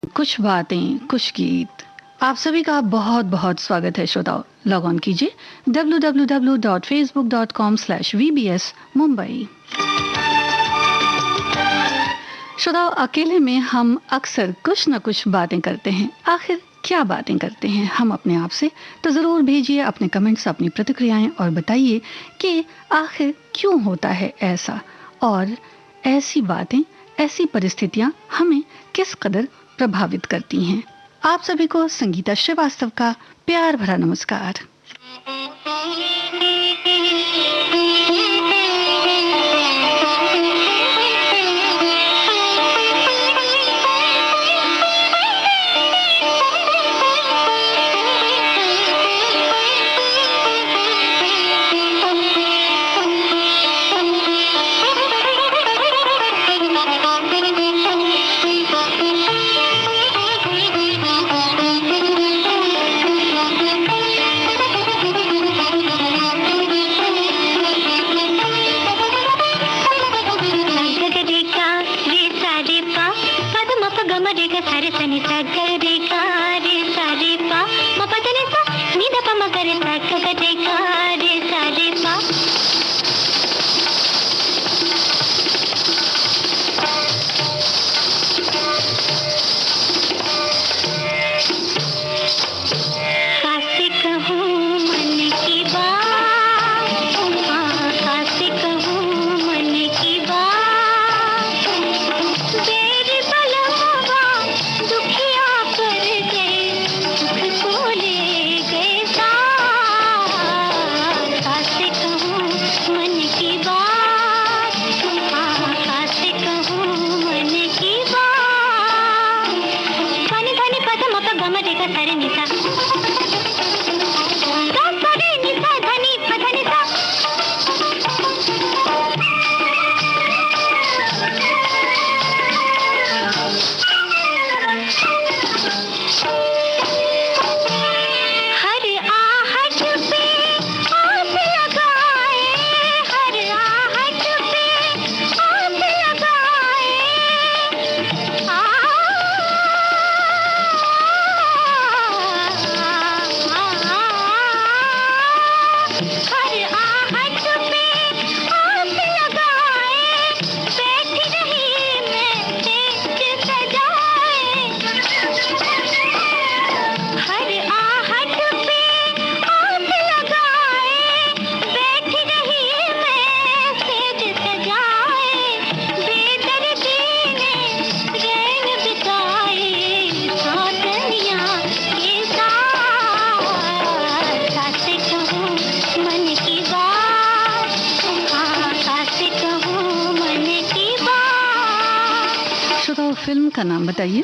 कुछ बातें कुछ गीत। आप सभी का बहुत बहुत स्वागत है श्रोताओं। लॉग ऑन कीजिए www.facebook.com/vbs मुंबई। श्रोताओं, अकेले में हम अक्सर कुछ न कुछ बातें करते हैं। आखिर क्या बातें करते हैं हम अपने आप से? तो ज़रूर भेजिए अपने कमेंट्स, अपनी प्रतिक्रियाएं और बताइए कि आखिर क्यों होता है ऐसा, और ऐसी बातें, ऐसी परिस्थितियां हमें किस कदर प्रभावित करती हैं। आप सभी को संगीता श्रीवास्तव का प्यार भरा नमस्कार। फिल्म का नाम बताइए।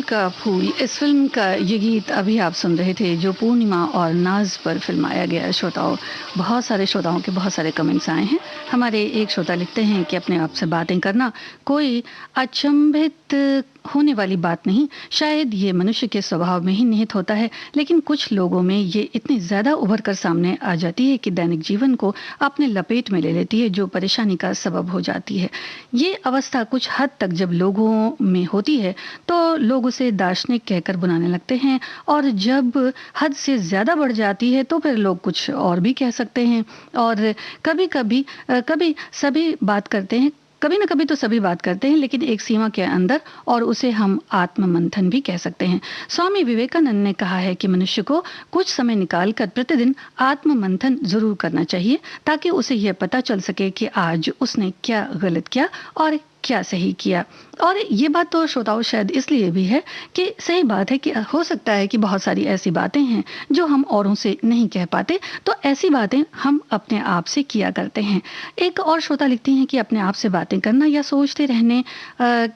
फूल का फूल, इस फ़िल्म का ये गीत अभी आप सुन रहे थे जो पूर्णिमा और नाज़ पर फ़िल्माया गया है। श्रोताओं, बहुत सारे श्रोताओं के बहुत सारे कमेंट्स आए हैं। हमारे एक श्रोता लिखते हैं कि अपने आप से बातें करना कोई अचंभित होने वाली बात नहीं, शायद ये मनुष्य के स्वभाव में ही निहित होता है, लेकिन कुछ लोगों में ये इतनी ज़्यादा उभर कर सामने आ जाती है कि दैनिक जीवन को अपने लपेट में ले लेती है, जो परेशानी का सबब हो जाती है। ये अवस्था कुछ हद तक जब लोगों में होती है तो लोग उसे दार्शनिक कहकर बुलाने लगते हैं, और जब हद से ज़्यादा बढ़ जाती है तो फिर लोग कुछ और भी कह सकते हैं। और कभी कभी कभी सभी बात करते हैं, कभी ना कभी तो सभी बात करते हैं, लेकिन एक सीमा के अंदर, और उसे हम आत्म मंथन भी कह सकते हैं। स्वामी विवेकानंद ने कहा है कि मनुष्य को कुछ समय निकाल कर प्रतिदिन आत्म मंथन जरूर करना चाहिए, ताकि उसे यह पता चल सके कि आज उसने क्या गलत किया और क्या सही किया। और ये बात तो श्रोताओं शायद इसलिए भी है कि सही बात है कि हो सकता है कि बहुत सारी ऐसी बातें हैं जो हम औरों से नहीं कह पाते, तो ऐसी बातें हम अपने आप से किया करते हैं। एक और श्रोता लिखती हैं कि अपने आप से बातें करना या सोचते रहने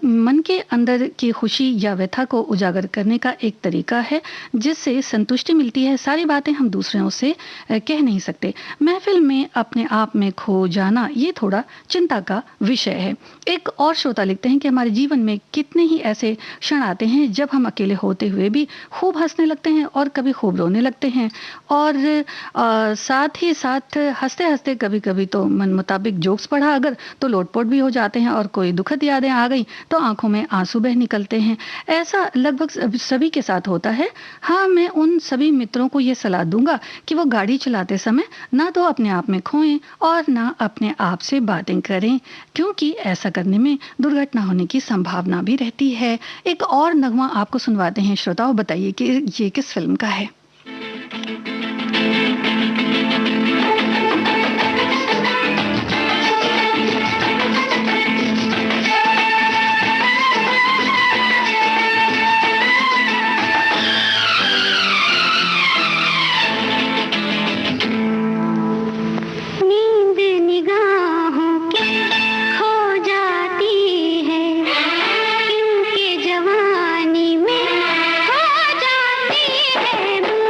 मन के अंदर की खुशी या व्यथा को उजागर करने का एक तरीका है, जिससे संतुष्टि मिलती है। सारी बातें हम दूसरों से कह नहीं सकते। महफिल में अपने आप में खो जाना ये थोड़ा चिंता का विषय है। एक और श्रोता लिखते हैं कि हमारे जीवन में कितने ही ऐसे क्षण आते हैं जब हम अकेले होते हुए भी खूब हंसने लगते हैं और कभी खूब रोने लगते हैं, और साथ ही साथ हंसते हंसते कभी कभी तो मन मुताबिक जोक्स पढ़ा अगर तो लोटपोट भी हो जाते हैं, और कोई दुखद यादें आ गई तो आंखों में आंसू बह निकलते हैं। ऐसा लगभग सभी के साथ होता है। हाँ, मैं उन सभी मित्रों को ये सलाह दूंगा कि वो गाड़ी चलाते समय ना तो अपने आप में खोएं और ना अपने आप से बातें करें, क्योंकि ऐसा करने में दुर्घटना होने की संभावना भी रहती है। एक और नगमा आपको सुनवाते हैं श्रोताओं, बताइए कि ये किस फिल्म का है। जवानी में हो जाती है।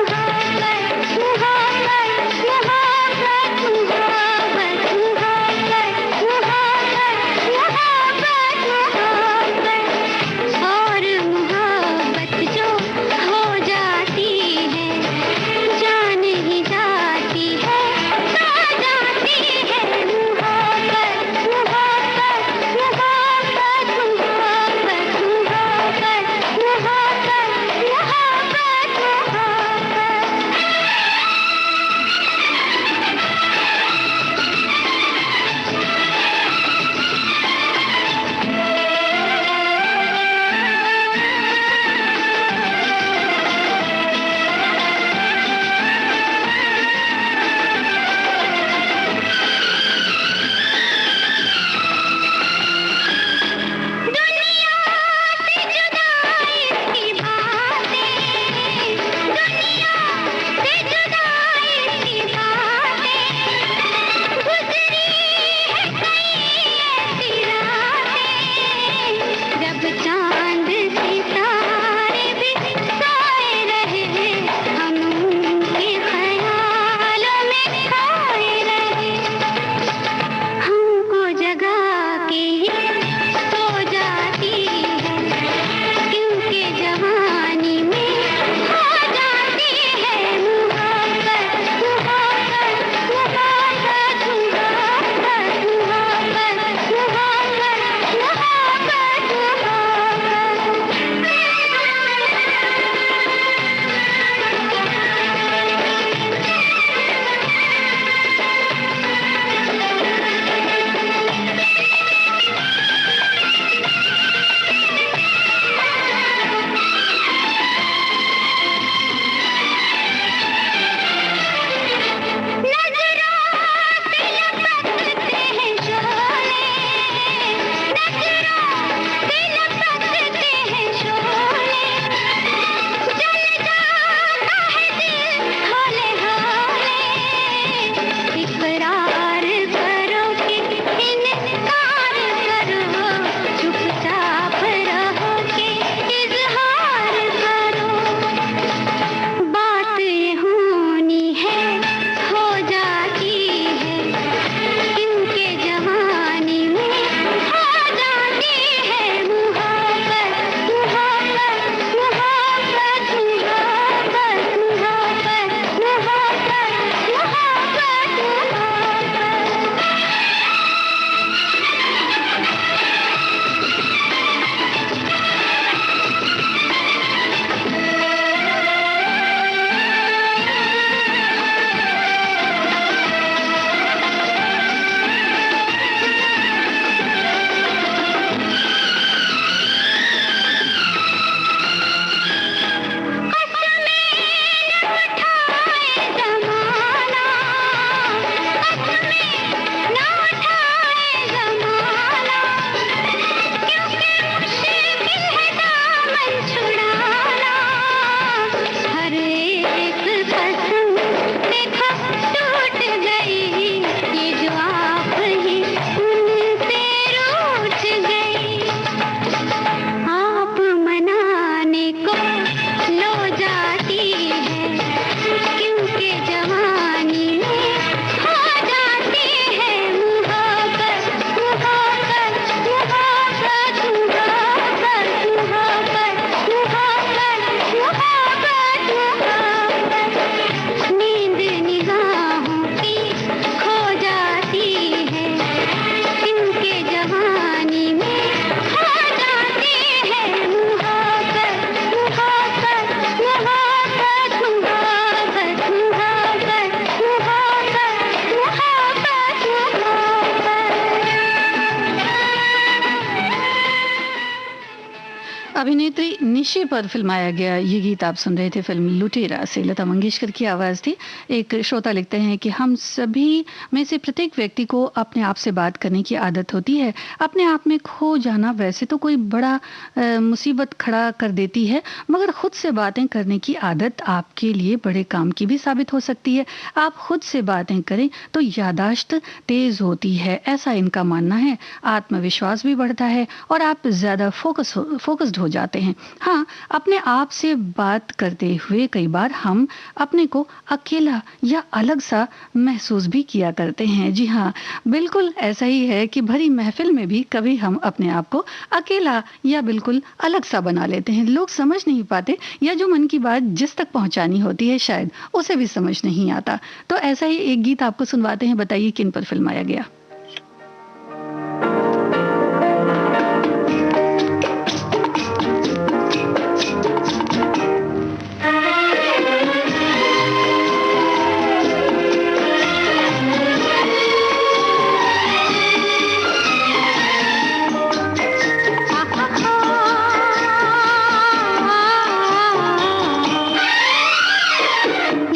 अभिनेत्री निशी पर फिल्माया गया ये गीत आप सुन रहे थे फिल्म लुटेरा से। लता मंगेशकर की आवाज़ थी। एक श्रोता लिखते हैं कि हम सभी में से प्रत्येक व्यक्ति को अपने आप से बात करने की आदत होती है। अपने आप में खो जाना वैसे तो कोई बड़ा मुसीबत खड़ा कर देती है, मगर खुद से बातें करने की आदत आपके लिए बड़े काम की भी साबित हो सकती है। आप खुद से बातें करें तो यादाश्त तेज होती है, ऐसा इनका मानना है। आत्मविश्वास भी बढ़ता है और आप ज़्यादा फोकस्ड हो जाते हैं। हाँ, अपने आप से बात करते हुए कई बार हम अपने को अकेला या अलग सा महसूस भी किया करते हैं। जी हाँ, बिल्कुल ऐसा ही है कि भरी महफिल में भी कभी हम अपने आप को अकेला या बिल्कुल अलग सा बना लेते हैं। लोग समझ नहीं पाते या जो मन की बात जिस तक पहुंचानी होती है शायद उसे भी समझ नहीं आता। तो ऐसा ही एक गीत आपको सुनवाते हैं, बताइए किन पर फिल्माया गया।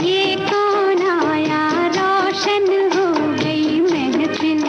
ये कौन आया, रोशन हो गई महफिल।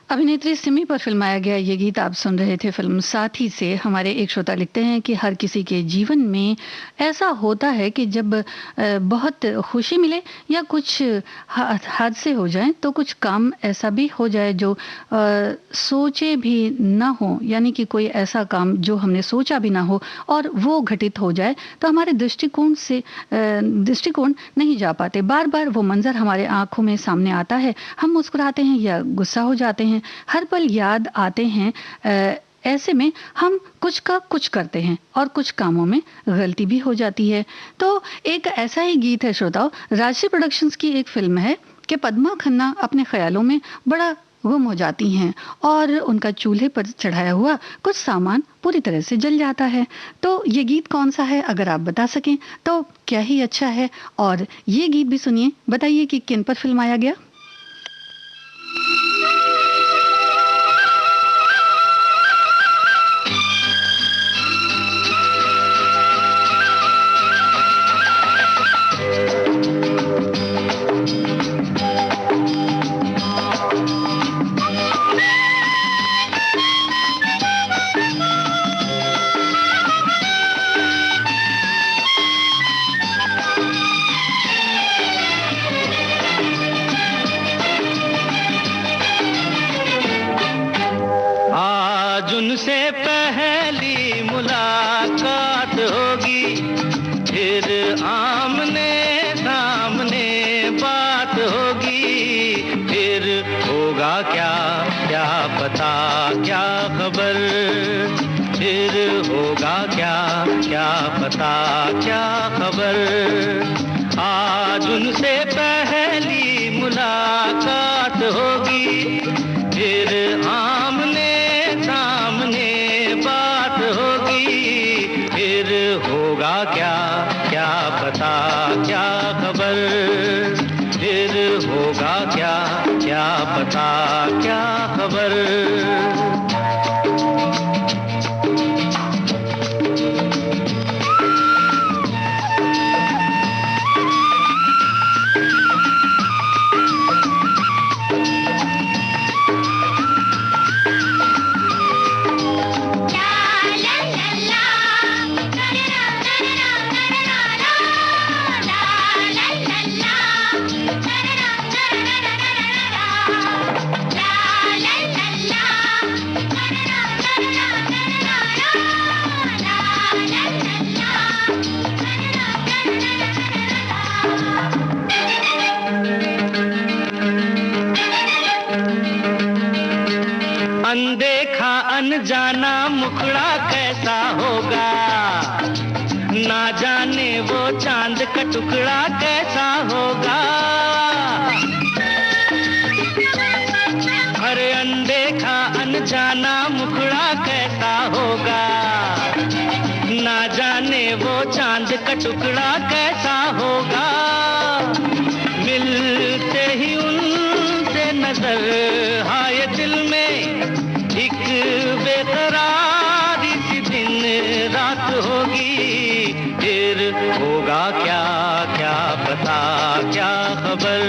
अभिनेत्री सिमी पर फिल्माया गया ये गीत आप सुन रहे थे फिल्म साथी से। हमारे एक श्रोता लिखते हैं कि हर किसी के जीवन में ऐसा होता है कि जब बहुत खुशी मिले या कुछ हादसे हो जाएं तो कुछ काम ऐसा भी हो जाए जो सोचे भी ना हो, यानी कि कोई ऐसा काम जो हमने सोचा भी ना हो और वो घटित हो जाए तो हमारे दृष्टिकोण नहीं जा पाते। बार बार वो मंजर हमारे आंखों में सामने आता है, हम मुस्कुराते हैं या गुस्सा हो जाते हैं, हर पल याद आते हैं। ऐसे में हम कुछ का कुछ करते हैं और कुछ कामों में गलती भी हो जाती है। तो एक ऐसा ही गीत है श्रोताओ, राजश्री प्रोडक्शंस की एक फिल्म है कि पद्मा खन्ना अपने ख्यालों में बड़ा गुम हो जाती हैं और उनका चूल्हे पर चढ़ाया हुआ कुछ सामान पूरी तरह से जल जाता है। तो ये गीत कौन सा है, अगर आप बता सकें तो क्या ही अच्छा है। और ये गीत भी सुनिए, बताइए कि किन पर फिल्माया गया। क्या खबर, आज उनसे पहली मुलाकात होगी, फिर आमने सामने बात होगी, फिर होगा क्या क्या पता क्या खबर, फिर होगा क्या क्या पता क्या खबर। अनदेखा अनजाना मुखड़ा कैसा होगा, ना जाने वो चांद का टुकड़ा कैसा होगा। अरे अनदेखा अनजाना मुखड़ा कैसा होगा, ना जाने वो चांद का टुकड़ा कैसा होगा। मिलते ही उनसे नजर आए दिल में एक बेकरारी सी दिन रात होगी, फिर होगा क्या क्या पता क्या खबर,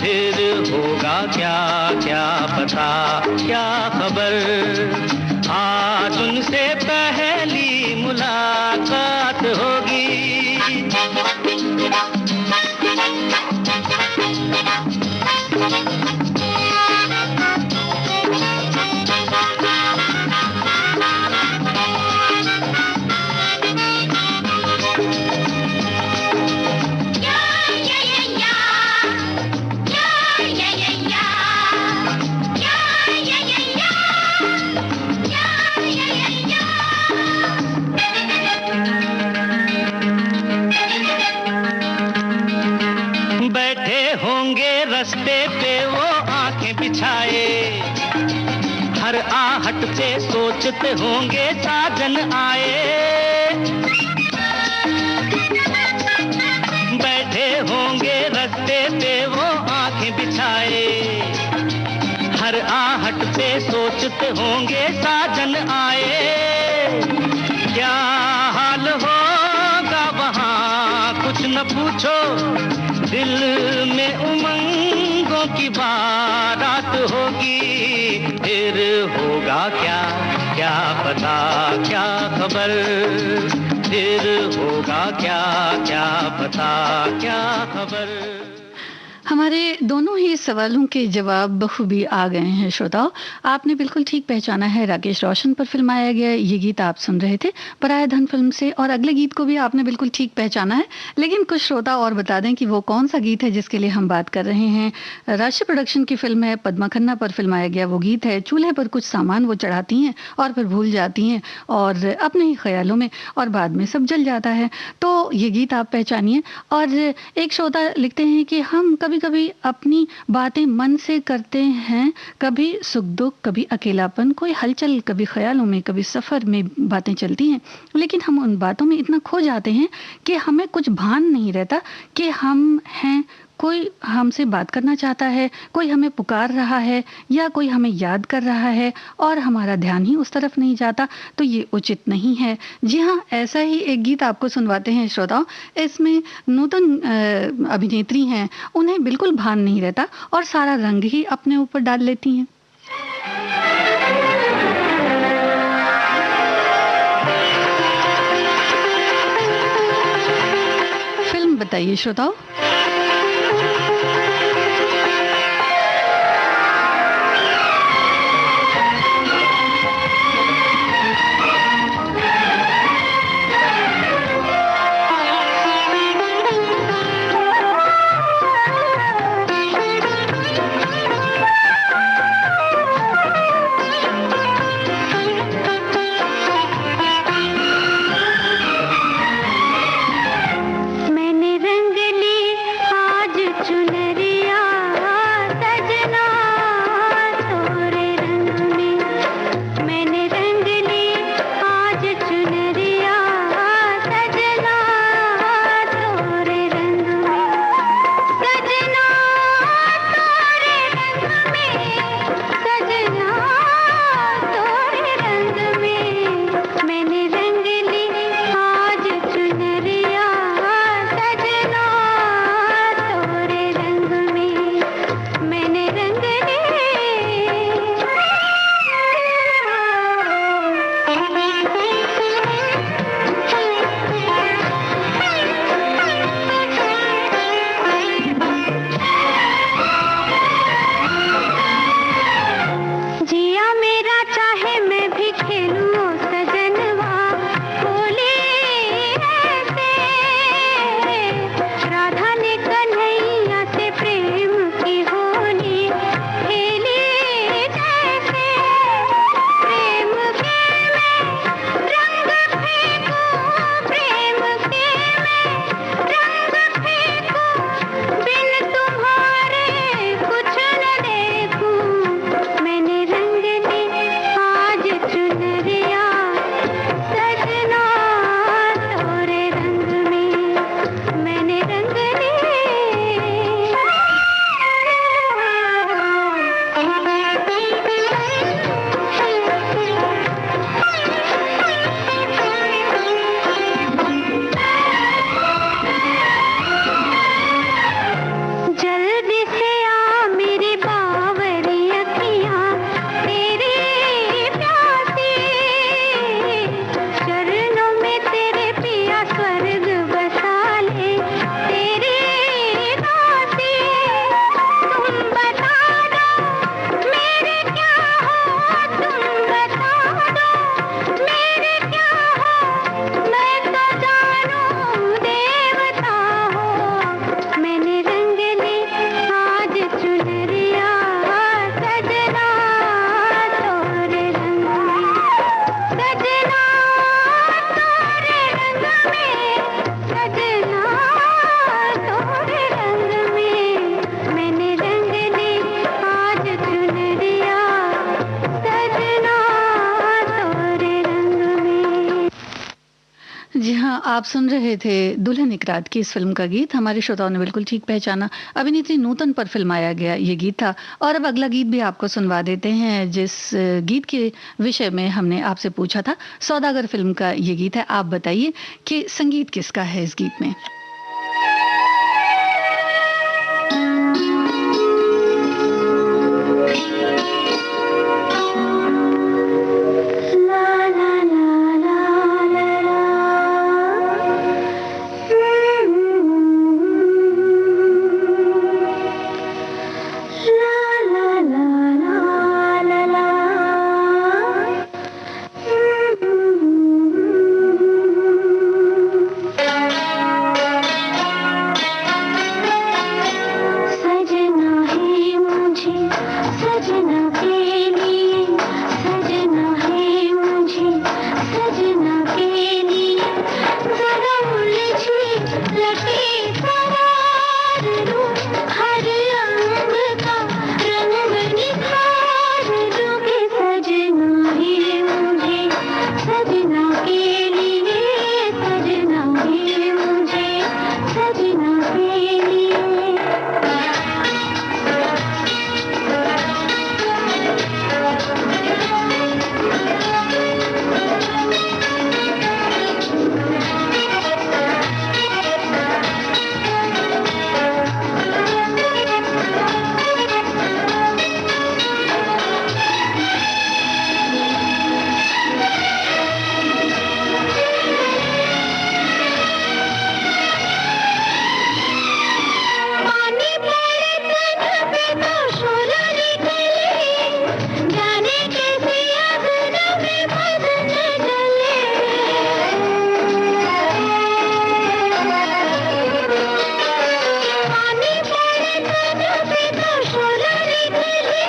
फिर होगा क्या क्या पता क्या खबर। आज उनसे पहली मुलाकात होगी। रस्ते पे वो आंखें बिछाए, हर आहट पे सोचते होंगे साजन आए। बैठे होंगे रस्ते पे वो आंखें बिछाए, हर आहट पे सोचते होंगे साजन आए। क्या हाल होगा वहाँ कुछ न पूछो, दिल में उमंगों खुशियों की बारात होगी, फिर होगा क्या क्या पता क्या खबर, फिर होगा क्या क्या पता क्या खबर। हमारे दोनों ही सवालों के जवाब बखूबी आ गए हैं श्रोताओं। आपने बिल्कुल ठीक पहचाना है, राकेश रोशन पर फिल्माया गया ये गीत आप सुन रहे थे परायधन फिल्म से, और अगले गीत को भी आपने बिल्कुल ठीक पहचाना है। लेकिन कुछ श्रोता और बता दें कि वो कौन सा गीत है जिसके लिए हम बात कर रहे हैं। राशि प्रोडक्शन की फिल्म है, पद्मा खन्ना पर फिल्माया गया वो गीत है, चूल्हे पर कुछ सामान वो चढ़ाती हैं और फिर भूल जाती हैं और अपने ही ख्यालों में, और बाद में सब जल जाता है। तो ये गीत आप पहचानिए। और एक श्रोता लिखते हैं कि हम कभी कभी अपनी बातें मन से करते हैं, कभी सुख दुख, कभी अकेलापन, कोई हलचल, कभी ख्यालों में, कभी सफर में बातें चलती हैं, लेकिन हम उन बातों में इतना खो जाते हैं कि हमें कुछ भान नहीं रहता कि हम हैं, कोई हमसे बात करना चाहता है, कोई हमें पुकार रहा है या कोई हमें याद कर रहा है और हमारा ध्यान ही उस तरफ नहीं जाता। तो ये उचित नहीं है। जी हाँ, ऐसा ही एक गीत आपको सुनवाते हैं श्रोताओं। इसमें नूतन अभिनेत्री हैं, उन्हें बिल्कुल भान नहीं रहता और सारा रंग ही अपने ऊपर डाल लेती हैं। फिल्म बताइए श्रोताओ। जी हाँ, आप सुन रहे थे दुल्हन एक रात की इस फिल्म का गीत। हमारे श्रोताओं ने बिल्कुल ठीक पहचाना, अभिनेत्री नूतन पर फिल्माया गया ये गीत था। और अब अगला गीत भी आपको सुनवा देते हैं, जिस गीत के विषय में हमने आपसे पूछा था। सौदागर फिल्म का ये गीत है। आप बताइए कि संगीत किसका है इस गीत में। लटे सवार लूं, हर अंग का रंग निखार लूं कि सजना है मुझे, सजना के लिए, सजना है मुझे, सजना के लिए। पानी पड़े तन पे तो शोला निकले, जाने कैसे अगन में बदन जले। पानी पड़े तन पे तो शोला निकले,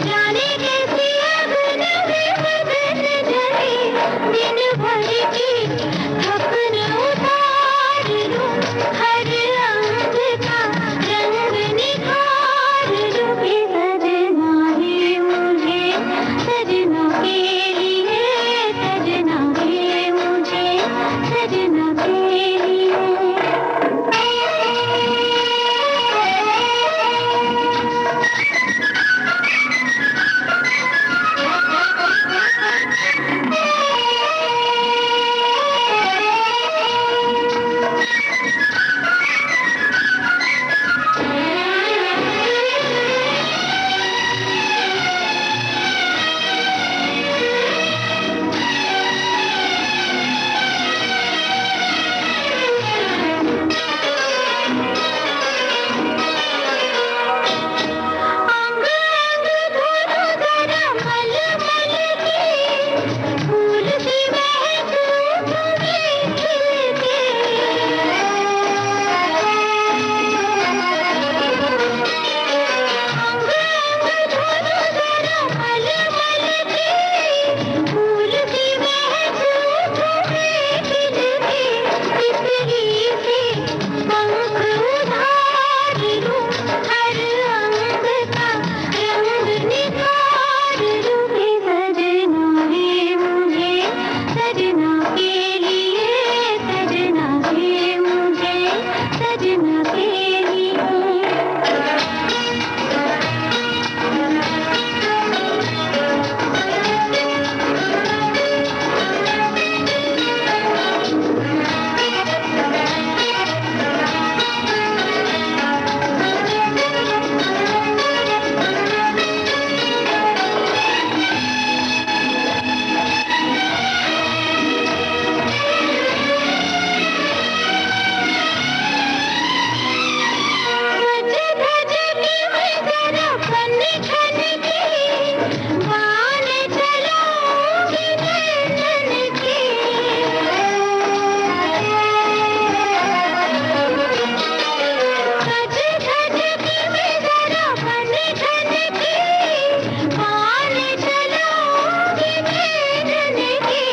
जाने कैसे अगन में बदन जले। दिन भर की थकन उतार लूं, हर अंग का रंग निखार लूं कि सजना है मुझे, सजना के लिए, सजना है मुझे, सजना के लिए। अंग अंग धोलो जरा मलमल के, फूल सी महकूं तुम्हें खिल के। अंग अंग धोलो जरा मलमल के, फूल सी महकूं तुम्हें खिल के। तितली से पंख उधार लूं, हर अंग का रंग निखार लूं कि सजना है मुझे, सजना के लिए, सजना है मुझे, सजना के लिए। सज धज के मैं जरा बन ठन के, गान चलाऊंगी नैनन के। सज धज के मैं जरा बन ठन के, गान चलाऊंगी नैनन के।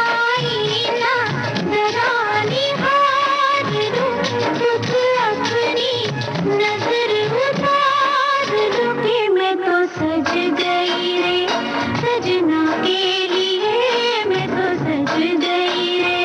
आईना जरा निहार लूं, दुख अपनी नजर उतार लूं कि मैं तो सज गई रे, सजना के लिए, मैं तो सज गई रे,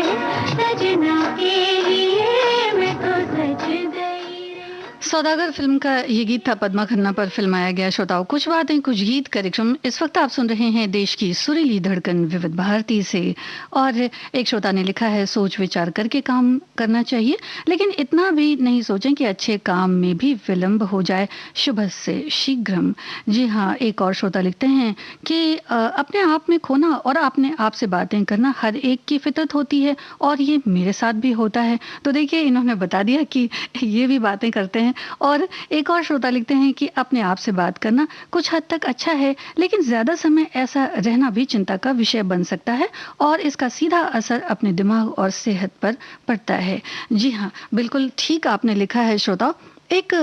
सजना के लिए, मैं तो सज गई रे। सौदागर फिल्म का ये गीत था, पद्मा खन्ना पर फिल्माया गया। श्रोताओं, कुछ बातें कुछ गीत कार्यक्रम इस वक्त आप सुन रहे हैं देश की सुरीली धड़कन विविध भारती से। और एक श्रोता ने लिखा है, सोच विचार करके काम करना चाहिए, लेकिन इतना भी नहीं सोचें कि अच्छे काम में भी विलंब हो जाए। शुभ से शीघ्रम। जी हाँ, एक और श्रोता लिखते हैं कि अपने आप में खोना और अपने आप से बातें करना हर एक की फितरत होती है, और ये मेरे साथ भी होता है। तो देखिए, इन्होंने बता दिया कि ये भी बातें करते हैं। और एक और श्रोता लिखते हैं कि अपने आप से बात करना कुछ हद तक अच्छा है, लेकिन ज्यादा समय ऐसा रहना भी चिंता का विषय बन सकता है, और इसका सीधा असर अपने दिमाग और सेहत पर पड़ता है। जी हाँ, बिल्कुल ठीक आपने लिखा है श्रोता। एक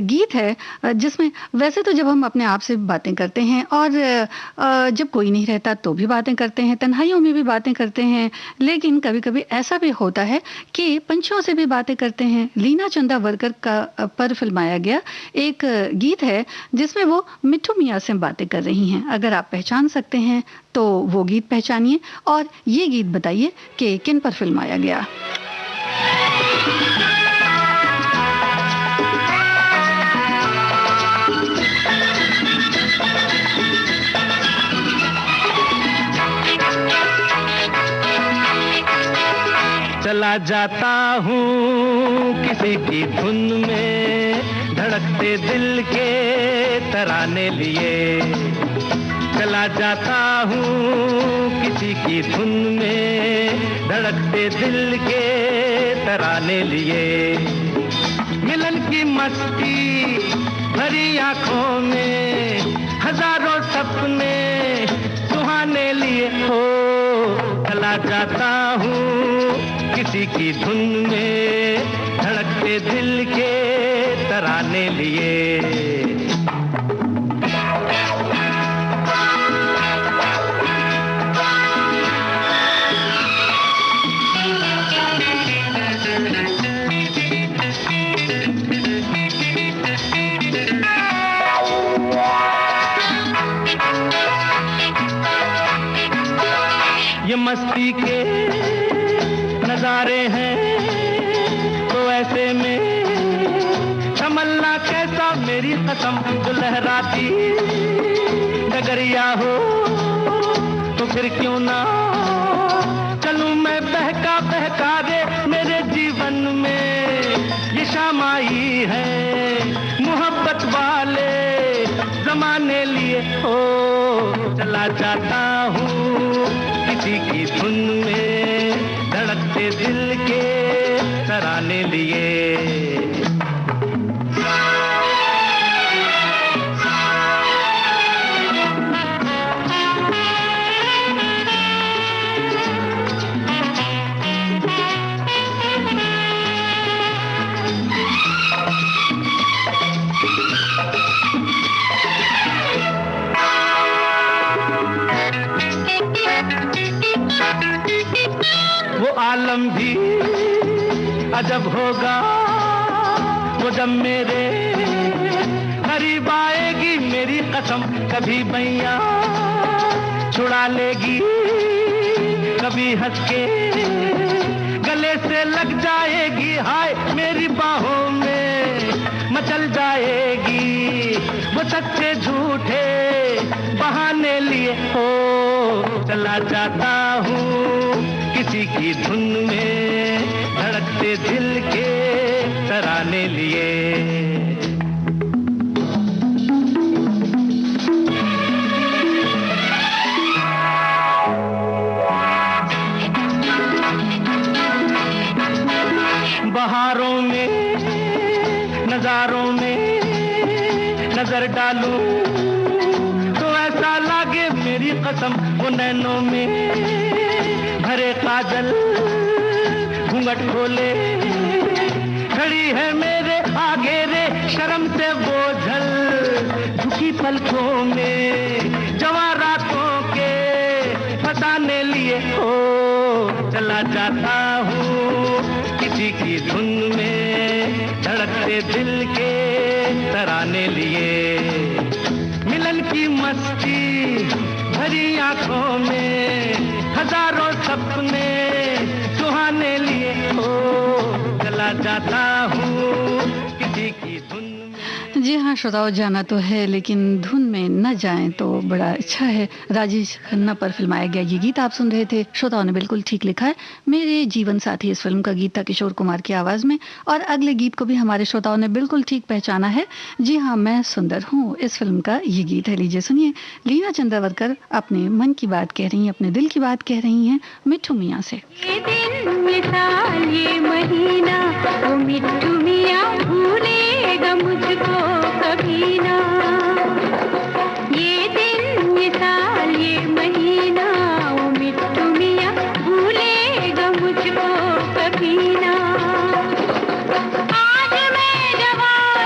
गीत है जिसमें वैसे तो जब हम अपने आप से बातें करते हैं और जब कोई नहीं रहता तो भी बातें करते हैं, तन्हाइयों में भी बातें करते हैं, लेकिन कभी-कभी ऐसा भी होता है कि पंछियों से भी बातें करते हैं। लीना चंदावरकर का पर फिल्माया गया एक गीत है जिसमें वो मिट्ठू मियाँ से बातें कर रही हैं। अगर आप पहचान सकते हैं तो वो गीत पहचानिए और ये गीत बताइए कि किन पर फिल्माया गया। चला जाता हूँ किसी की धुन में, धड़कते दिल के तराने लिए। चला जाता हूँ किसी की धुन में, धड़कते दिल के तराने लिए। मिलन की मस्ती भरी आंखों में, हजारों सपने सुहाने लिए हो। चला जाता हूँ किसी की धुन में, धड़कते दिल के तराने लिए। ये मस्ती के नजारे हैं तो ऐसे में तमन्ना कैसा मेरी कसम, जो लहराती डगरिया हो तो फिर क्यों ना चलूं मैं बहका बहका रे। मेरे जीवन में ये शाम आई है, मोहब्बत वाले जमाने लिए हो। चला जाता हूँ किसी की धुन में, धड़कते दिल के तराने लिए। वो आलम भी अजब होगा वो जब मेरे करीब आएगी मेरी कसम। कभी बैया छुड़ा लेगी, कभी हंस के गले से लग जाएगी। हाय मेरी बाहों में मचल जाएगी, वो सच्चे झूठे बहाने लिए हो। चला जाता हूँ किसी की धुन में, धड़कते दिल के तराने लिए। बहारों में नजारों में नजर डालूं तो ऐसा लागे मेरी कसम, वो नैनों में भरे काजल घूंघट खोले खड़ी है मेरे आगे रे। शर्म से बोझल झुकी पलकों में जवारातों के फसाने लिए हो। चला जाता हूँ किसी की धुन में, धड़कते दिल के तराने लिए। मिलन की मस्ती भरी आंखों में, हजारों सपने सुहाने लिए हो। चला जाता हूँ किसी की धुन में। जी हाँ श्रोताओं, जाना तो है लेकिन धुन में न जाएं तो बड़ा अच्छा है। राजेश खन्ना पर फिल्माया गया ये गीत आप सुन रहे थे। श्रोताओं ने बिल्कुल ठीक लिखा है, मेरे जीवन साथी इस फिल्म का गीत था किशोर कुमार की आवाज में। और अगले गीत को भी हमारे श्रोताओं ने बिल्कुल ठीक पहचाना है। जी हाँ, मैं सुंदर हूँ इस फिल्म का ये गीत है। लीजिए सुनिए, लीना चंदावरकर अपने मन की बात कह रही हैं, अपने दिल की बात कह रही हैं मिट्ठू मियाँ से। ये दिन ये साल ये महीना, वो मिट्ठू मियाँ भूलेगा मुझको कभी ना। ये दिन ये साल ये महीना, वो मिट्ठू मियाँ भूलेगा मुझको कभी ना। आज मैं जवान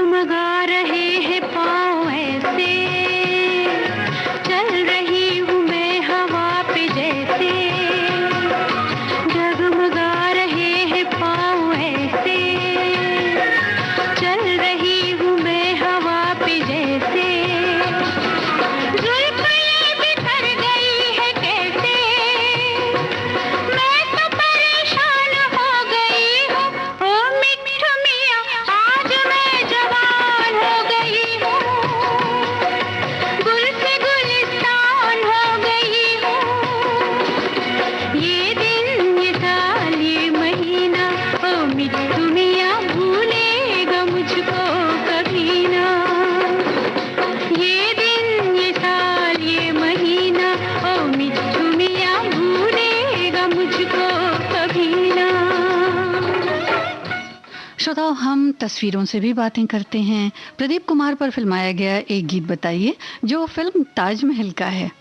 जगमगा रहे हैं पाँव ऐसे, चल रही हूँ मैं हवा पे जैसे, जगमगा रहे हैं पाँव ऐसे, चल रही हूँ मैं हवा पे जैसे, जुल्फ़ें ये बिखर गई है कैसे, मैं तो परेशान हो गई हूँ, ओ मिट्ठू मियाँ आज मैं जवान हो गई हूँ, गुल से गुलिस्तान हो गई हूँ, ये दिन ये साल ये महीना, ओ मिट्ठू मियाँ भूलेगा मुझको कभी ना, ये दिन ये साल ये महीना, ओ मिट्ठू मियाँ भूलेगा मुझको कभी ना। श्रोताओं, हम तस्वीरों से भी बातें करते हैं। प्रदीप कुमार पर फिल्माया गया एक गीत बताइए जो फिल्म ताजमहल का है।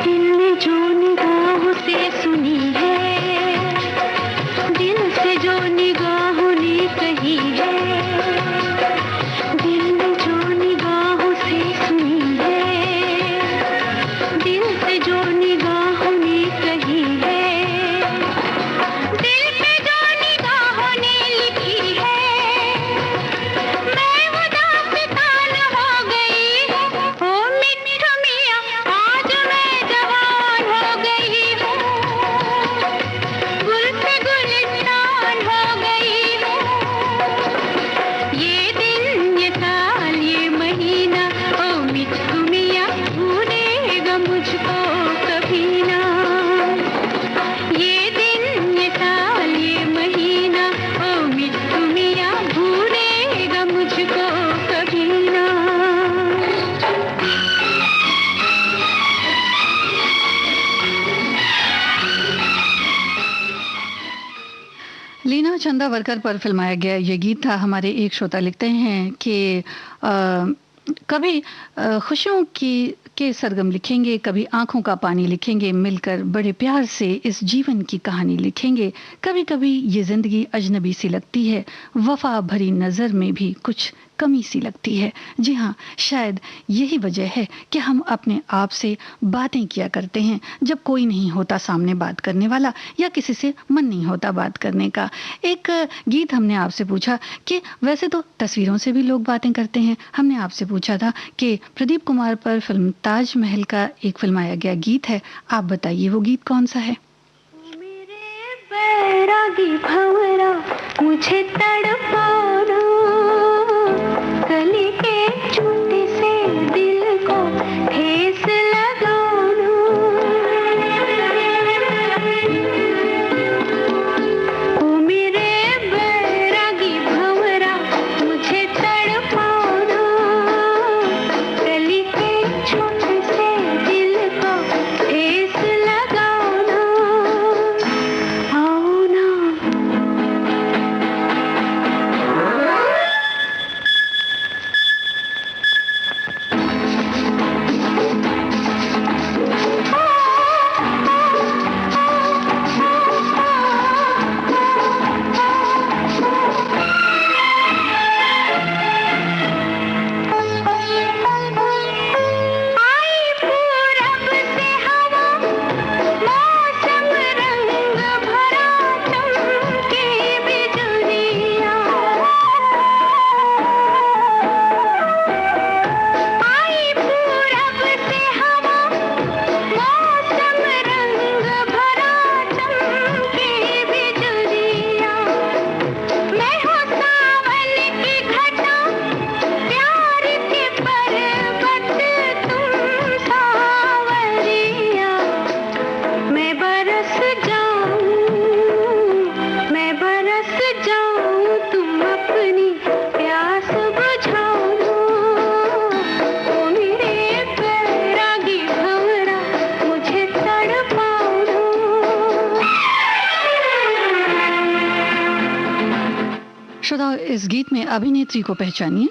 दिल ने जो निगाहों से सुनी है, दिल से जो निगाहों ने कही है, दिल ने जो निगाहों से सुनी है, दिल से जो निगाहों ने कही है, दिल पे जो निगाहों ने लिखी है, मैं उदास कान हो गई हूँ, ओ मिट्ठू मियाँ आज मैं जवान हो गई हूँ, गुल से गुलिस्तान हो गई हूँ, ये दिन ये साल ये महीना, ओ मिट्ठू मियाँ भूलेगा मुझको कभी ना, ये दिन ये साल ये महीना, ओ मिट्ठू मियाँ भूलेगा मुझको कभी ना। लीना चंदावरकर पर फिल्माया गया ये गीत था। हमारे एक श्रोता लिखते हैं कि कभी खुशियों की के सरगम लिखेंगे, कभी आंखों का पानी लिखेंगे, मिलकर बड़े प्यार से इस जीवन की कहानी लिखेंगे, कभी कभी ये जिंदगी अजनबी सी लगती है, वफा भरी नज़र में भी कुछ कमी सी लगती है। जी हाँ, शायद यही वजह है कि हम अपने आप से बातें किया करते हैं जब कोई नहीं होता सामने बात करने वाला, या किसी से मन नहीं होता बात करने का। एक गीत हमने आपसे पूछा कि वैसे तो तस्वीरों से भी लोग बातें करते हैं। हमने आपसे पूछा था कि प्रदीप कुमार पर फिल्म ताजमहल का एक फिल्माया गया गीत है, आप बताइए वो गीत कौन सा है। मेरे बैरागी भंवरा मुझे तड़पाना, गले के चूटे से दिल को ठेस लगाना, ओ मेरे बैरागी भंवरा मुझे तड़पाना, गले के चूटे से दिल को ठेस लगाना, आओ ना श्रोताओ, इस गीत में अभिनेत्री को पहचानिए।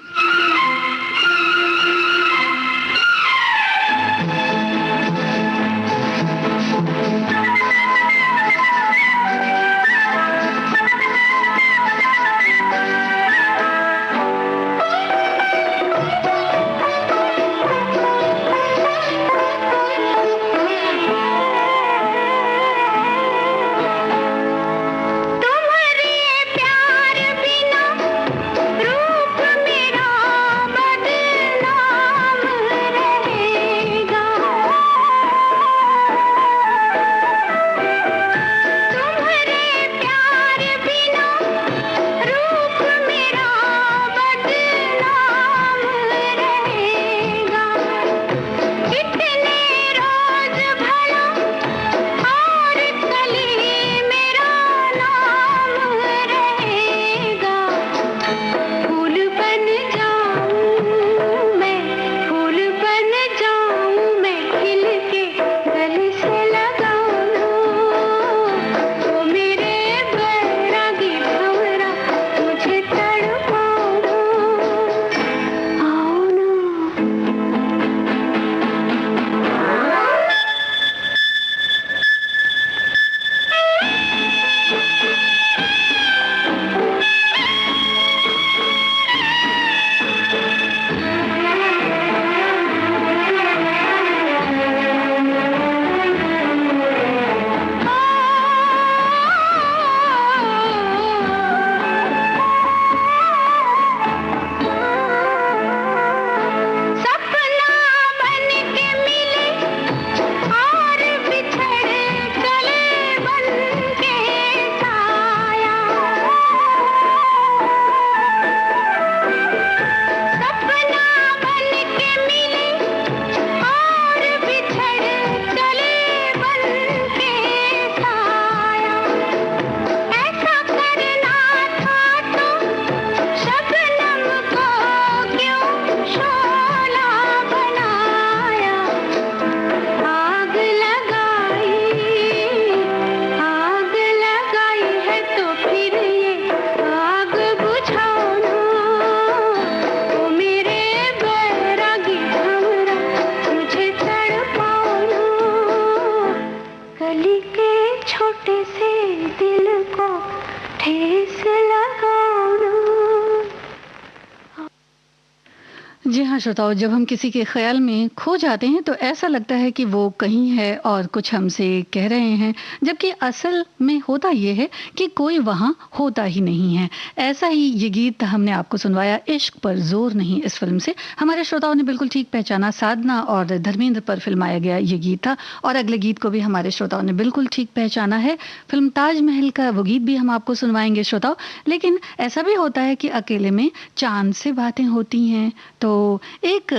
जी हाँ श्रोताओं, जब हम किसी के ख्याल में खो जाते हैं तो ऐसा लगता है कि वो कहीं है और कुछ हमसे कह रहे हैं, जबकि असल में होता ये है कि कोई वहाँ होता ही नहीं है। ऐसा ही ये गीत हमने आपको सुनवाया, इश्क पर जोर नहीं, इस फिल्म से। हमारे श्रोताओं ने बिल्कुल ठीक पहचाना, साधना और धर्मेंद्र पर फिल्माया गया ये गीत था। और अगले गीत को भी हमारे श्रोताओं ने बिल्कुल ठीक पहचाना है, फिल्म ताजमहल का वो गीत भी हम आपको सुनवाएंगे श्रोताओं। लेकिन ऐसा भी होता है कि अकेले में चांद से बातें होती हैं, तो एक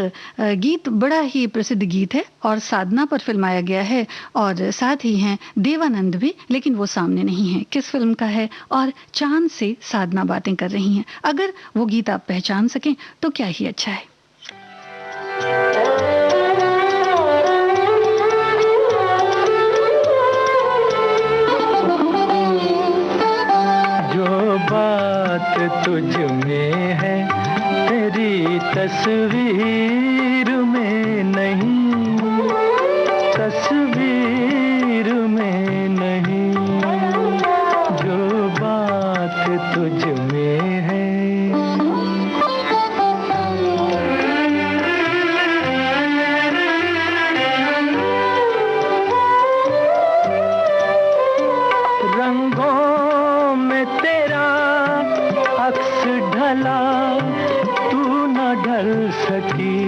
गीत बड़ा ही प्रसिद्ध गीत है और साधना पर फिल्माया गया है, और साथ ही हैं देवानंद भी, लेकिन वो सामने नहीं है किस फिल्म का है, और चांद से साधना बातें कर रही हैं। अगर वो गीत आप पहचान सकें तो क्या ही अच्छा है। जो बात तुझ में है तेरी तस्वीर में नहीं, तस्वीर में नहीं, जो बात तुझ में है। रंगों में तेरा अक्स ढला, ढल सकी,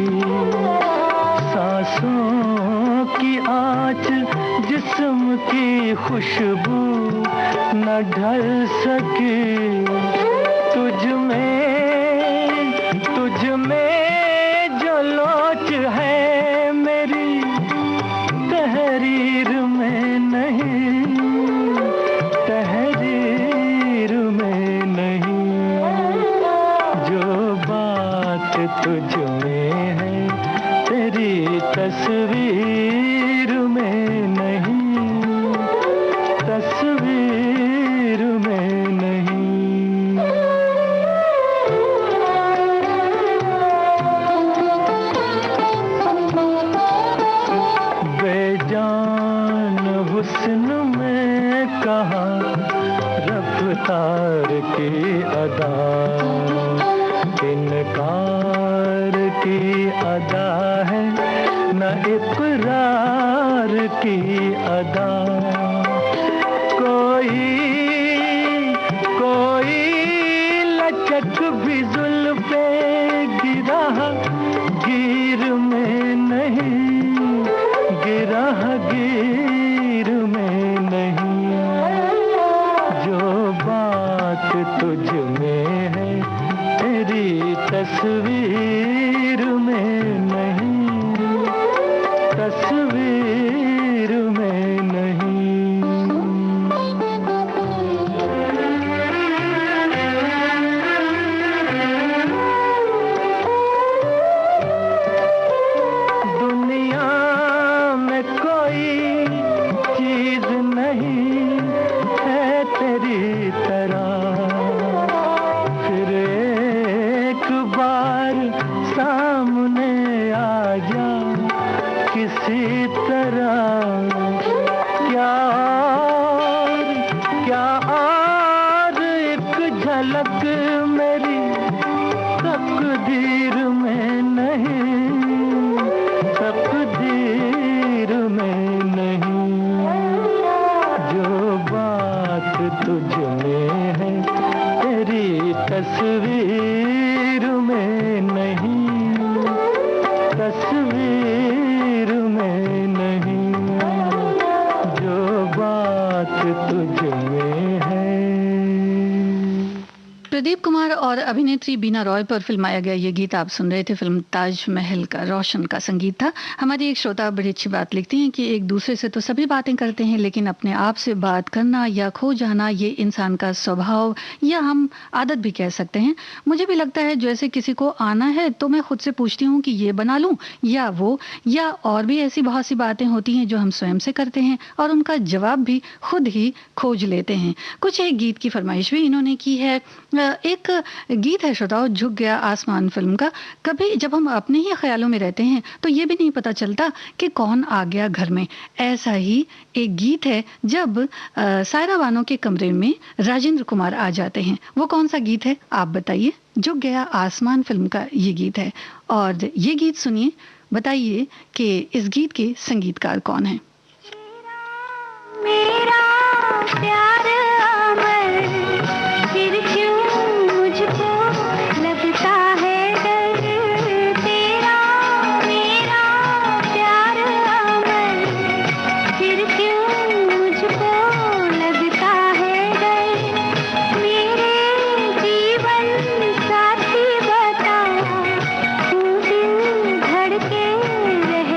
सांसों की आँच जिस्म की खुशबू न ढल सकी। तुझ में जो लोच है मेरी तहरीर में नहीं, तहरीर में नहीं, जो बात तुझ में है तेरी तस्वीर में नहीं, तस्वीर में नहीं। इनकार की अदा, इनकार की अदा है न इकरार की अदा। कोई लचक भी जुल्फे गिरा गिर में नहीं, गिरा गिर में नहीं। जो बात तुझ में है तेरी तस्वीर में नहीं, तस्वीर में नहीं। दुनिया में कोई चीज नहीं है तेरी तरह, फिर एक बार सामने आ जा किसी तरह। क्या और एक झलक मेरी तकदीर में नहीं, तकदीर में नहीं। जो बात तुझ में है तेरी तस्वीर में नहीं, तस्वीर में नहीं। जो बात तुझ में है। प्रदीप कुमार और अभिनेत्री बीना रॉय पर फिल्माया गया ये गीत आप सुन रहे थे। फिल्म ताजमहल का रोशन का संगीत था। हमारी एक श्रोता बड़ी अच्छी बात लिखती हैं कि एक दूसरे से तो सभी बातें करते हैं, लेकिन अपने आप से बात करना या खो जाना ये इंसान का स्वभाव या हम आदत भी कह सकते हैं। मुझे भी लगता है जैसे किसी को आना है तो मैं खुद से पूछती हूँ कि ये बना लूँ या वो, या और भी ऐसी बहुत सी बातें होती हैं जो हम स्वयं से करते हैं और उनका जवाब भी खुद ही खोज लेते हैं। कुछ एक गीत की फरमाइश भी इन्होंने की है। एक गीत है श्रोताओ, झुक गया आसमान फिल्म का। कभी जब हम अपने ही ख्यालों में रहते हैं तो ये भी नहीं पता चलता कि कौन आ गया घर में। ऐसा ही एक गीत है जब सायरा बानो के कमरे में राजेंद्र कुमार आ जाते हैं। वो कौन सा गीत है आप बताइए? झुक गया आसमान फिल्म का ये गीत है और ये गीत सुनिए, बताइए कि इस गीत के संगीतकार कौन है। मेरा प्यार अमर, फिर क्यों मुझको लगता है डर। तेरा मेरा प्यार अमर, फिर क्यों मुझको लगता है डर। मेरे जीवन साथी बता, तू दिल धड़के रह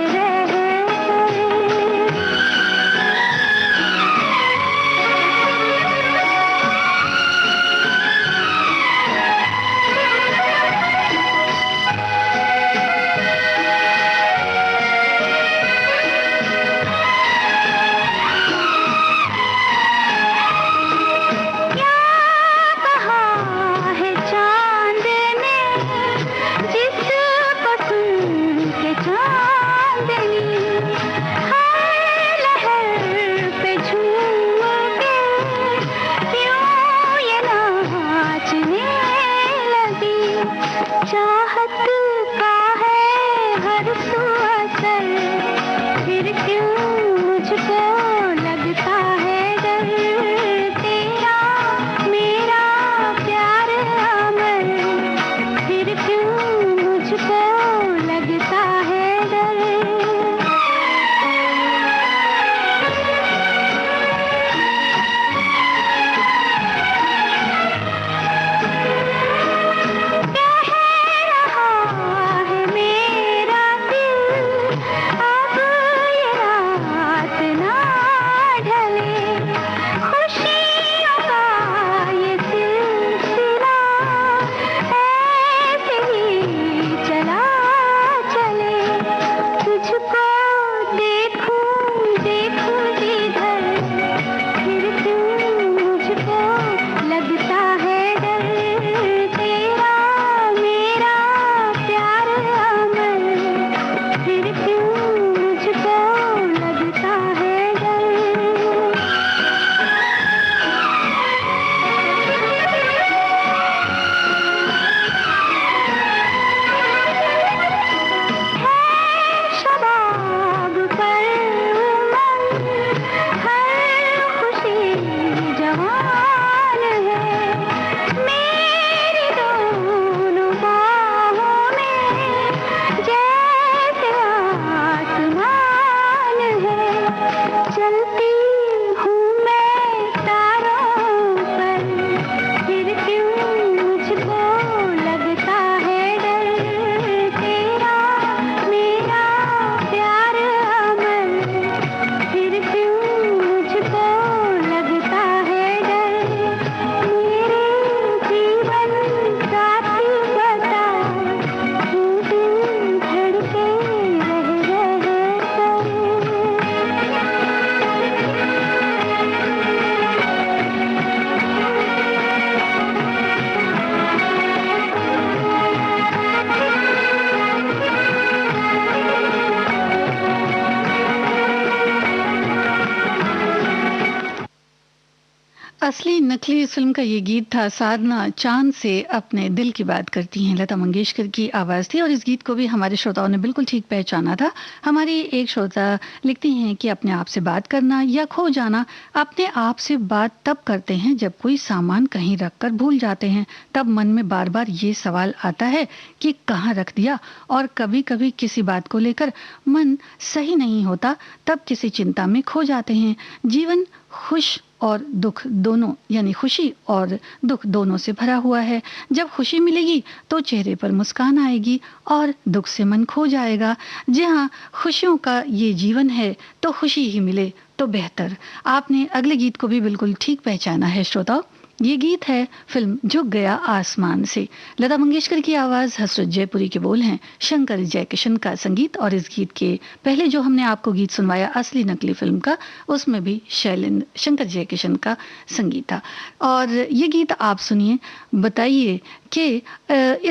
असली नकली इस फिल्म का ये गीत था। साधना चांद से अपने दिल की बात करती हैं, लता मंगेशकर की आवाज़ थी और इस गीत को भी हमारे श्रोताओं ने बिल्कुल ठीक पहचाना था। हमारी एक श्रोता लिखती हैं कि अपने आप से बात करना या खो जाना, अपने आप से बात तब करते हैं जब कोई सामान कहीं रख कर भूल जाते हैं। तब मन में बार बार ये सवाल आता है कि कहाँ रख दिया। और कभी कभी किसी बात को लेकर मन सही नहीं होता, तब किसी चिंता में खो जाते हैं। जीवन खुश और दुख दोनों, यानी खुशी और दुख दोनों से भरा हुआ है। जब खुशी मिलेगी तो चेहरे पर मुस्कान आएगी और दुख से मन खो जाएगा। जी हाँ, खुशियों का ये जीवन है तो खुशी ही मिले तो बेहतर। आपने अगले गीत को भी बिल्कुल ठीक पहचाना है श्रोताओ। ये गीत है फिल्म झुक गया आसमान से। लता मंगेशकर की आवाज़, हसरत जयपुरी के बोल हैं, शंकर जयकिशन का संगीत। और इस गीत के पहले जो हमने आपको गीत सुनवाया असली नकली फिल्म का, उसमें भी शैलेंद्र शंकर जयकिशन का संगीत था। और ये गीत आप सुनिए, बताइए कि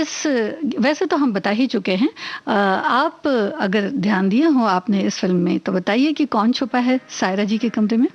इस, वैसे तो हम बता ही चुके हैं, आप अगर ध्यान दिए हो आपने इस फिल्म में तो बताइए कि कौन छुपा है सायरा जी के कमरे में।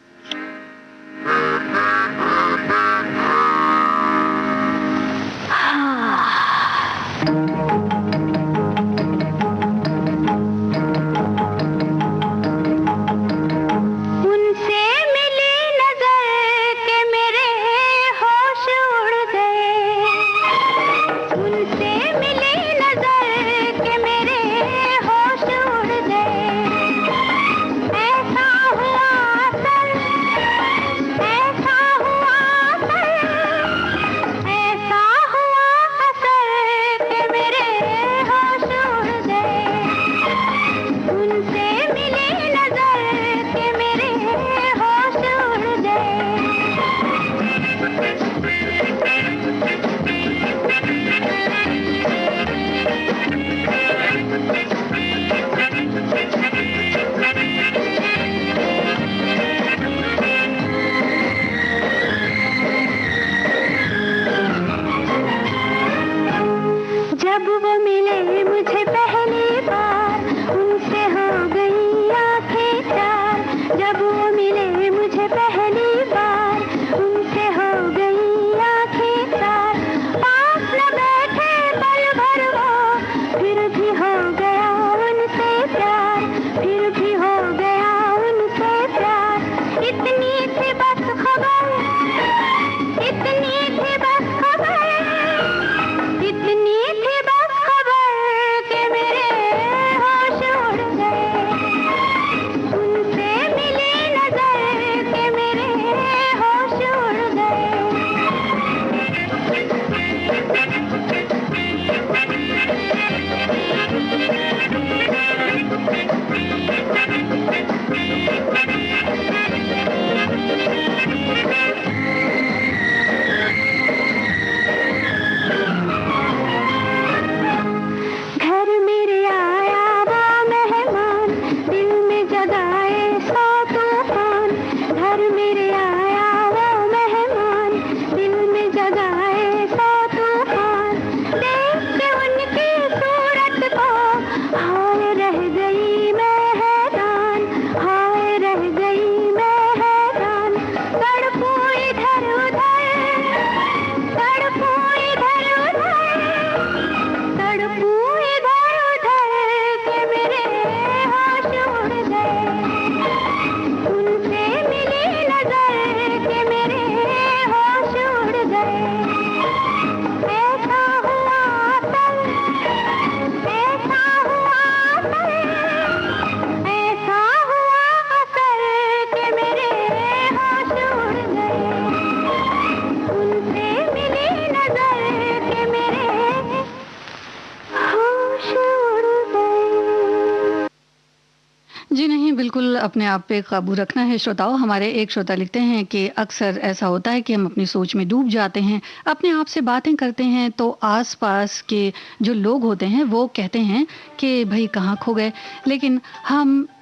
अपने आप पे काबू रखना है श्रोताओं। हमारे एक श्रोता लिखते हैं कि अक्सर ऐसा होता है कि हम अपनी सोच में डूब जाते हैं, अपने आप से बातें करते हैं तो आसपास के जो लोग होते हैं वो कहते हैं कि भाई कहाँ खो गए। लेकिन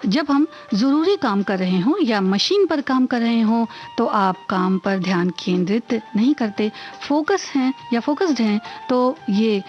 जब हम ज़रूरी काम कर रहे हों या मशीन पर काम कर रहे हों तो आप काम पर ध्यान केंद्रित नहीं करते, फोकस्ड हैं तो ये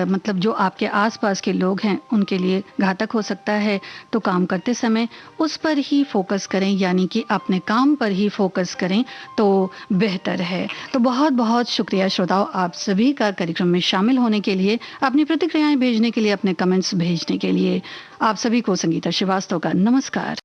मतलब जो आपके आसपास के लोग हैं उनके लिए घातक हो सकता है। तो काम करते समय उस पर ही फोकस करें, यानी कि अपने काम पर ही फोकस करें तो बेहतर है। तो बहुत बहुत शुक्रिया श्रोताओं आप सभी का कार्यक्रम में शामिल होने के लिए, अपनी प्रतिक्रियाएं भेजने के लिए, अपने कमेंट्स भेजने के लिए। आप सभी को संगीता श्रीवास्तव का नमस्कार।